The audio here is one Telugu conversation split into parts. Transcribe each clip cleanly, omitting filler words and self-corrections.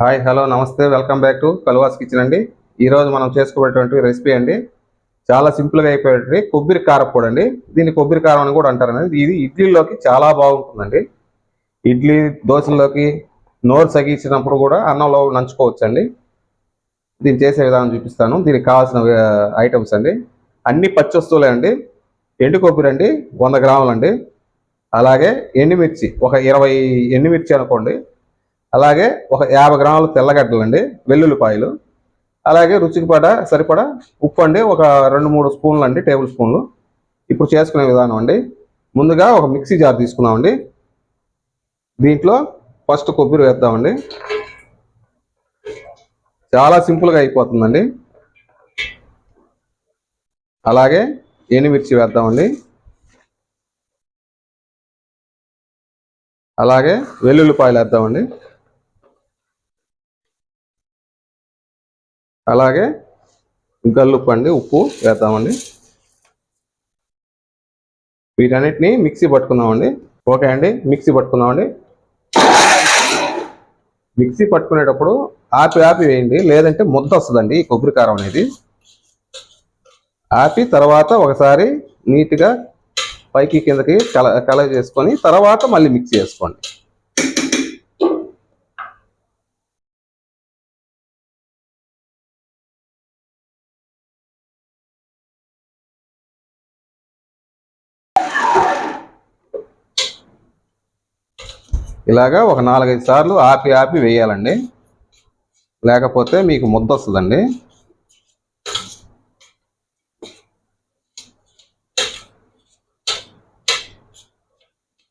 హాయ్ హలో నమస్తే వెల్కమ్ బ్యాక్ టు కలువాస్ కిచెన్ అండి. ఈరోజు మనం చేసుకోబోయేటువంటి రెసిపీ అండి చాలా సింపుల్గా అయిపోయేటువంటి కొబ్బరి కారపొడి అండి. దీన్ని కొబ్బరి కారం అని కూడా అంటారండి. ఇది ఇడ్లీలోకి చాలా బాగుంటుందండి. ఇడ్లీ దోశల్లోకి నోరు సగిచ్చినప్పుడు కూడా అన్నంలో నంచుకోవచ్చండి. దీన్ని చేసే విధానం చూపిస్తాను. దీనికి కావాల్సిన ఐటమ్స్ అండి అన్ని పచ్చి వస్తువులే అండి. ఎండు కొబ్బరి అండి 100 గ్రాములండి. అలాగే ఎండుమిర్చి ఒక 20 ఎండుమిర్చి అనుకోండి. అలాగే ఒక 50 గ్రాముల తెల్లగడ్డలండి, వెల్లుల్లిపాయలు, అలాగే రుచికి సరిపడా ఉప్పు అండి, ఒక 2-3 స్పూన్లు అండి, టేబుల్ స్పూన్లు. ఇప్పుడు చేసుకునే విధానం అండి. ముందుగా ఒక మిక్సీ జార్ తీసుకుందామండి. దీంట్లో ఫస్ట్ కొబ్బరి వేద్దామండి. చాలా సింపుల్గా అయిపోతుందండి. అలాగే ఎండుమిర్చి వేద్దామండి. అలాగే వెల్లుల్లిపాయలు వేద్దామండి. అలాగే గల్లుప్పు అండి, ఉప్పు వేద్దామండి. వీటన్నిటిని మిక్సీ పట్టుకుందామండి. ఓకే అండి, మిక్సీ పట్టుకుందామండి. మిక్సీ పట్టుకునేటప్పుడు ఆపి వేయండి, లేదంటే ముద్ద వస్తుందండి ఈ కొబ్బరి కారం అనేది. ఆపి తర్వాత ఒకసారి నీట్గా పైకి కిందకి కలయి చేసుకొని తర్వాత మళ్ళీ మిక్సీ చేసుకోండి. ఇలాగా ఒక 4-5 సార్లు ఆపి వేయాలండి, లేకపోతే మీకు ముద్ద వస్తుందండి.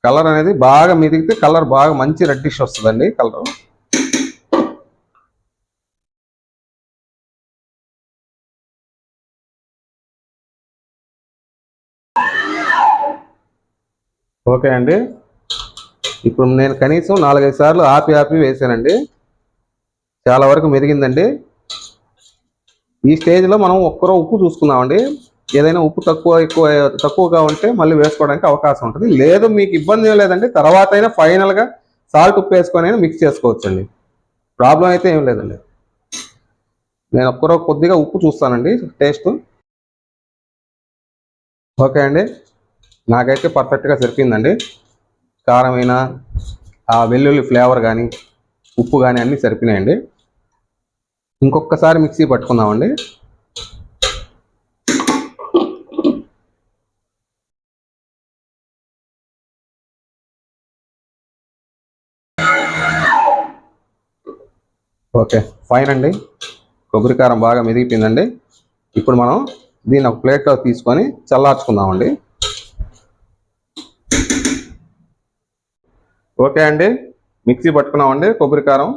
కలర్ అనేది బాగా మిదిగితే కలర్ బాగా మంచి రెడ్డిష్ వస్తుందండి కలర్. ఓకే అండి, ఇప్పుడు నేను కనీసం 4-5 సార్లు ఆపి వేసానండి. చాలా వరకు మెరిగిందండి. ఈ స్టేజ్లో మనం ఒక్కరో ఉప్పు చూసుకుందామండి. ఏదైనా ఉప్పు తక్కువగా ఉంటే మళ్ళీ వేసుకోవడానికి అవకాశం ఉంటుంది. లేదు మీకు ఇబ్బంది ఏం లేదండి, తర్వాత అయినా ఫైనల్గా సాల్ట్ ఉప్పు వేసుకొని అయినా మిక్స్ చేసుకోవచ్చండి. ప్రాబ్లం అయితే ఏం లేదండి. నేను ఒక్కరో కొద్దిగా ఉప్పు చూస్తానండి టేస్ట్. ఓకే అండి, నాకైతే పర్ఫెక్ట్గా సరిపోయిందండి. కారమైన ఆ వెల్లుల్లి ఫ్లేవర్ కానీ ఉప్పు కానీ అన్నీ సరిపోయినాయండి. ఇంకొకసారి మిక్సీ పట్టుకుందామండి. ఓకే ఫైన్ అండి, కొబ్బరి కారం బాగా మెదిగిపోయిందండి. ఇప్పుడు మనం దీన్ని ఒక ప్లేట్లో తీసుకొని చల్లార్చుకుందామండి. ఓకే అండి, మిక్సీ పట్టుకున్నామండి కొబ్బరి కారం.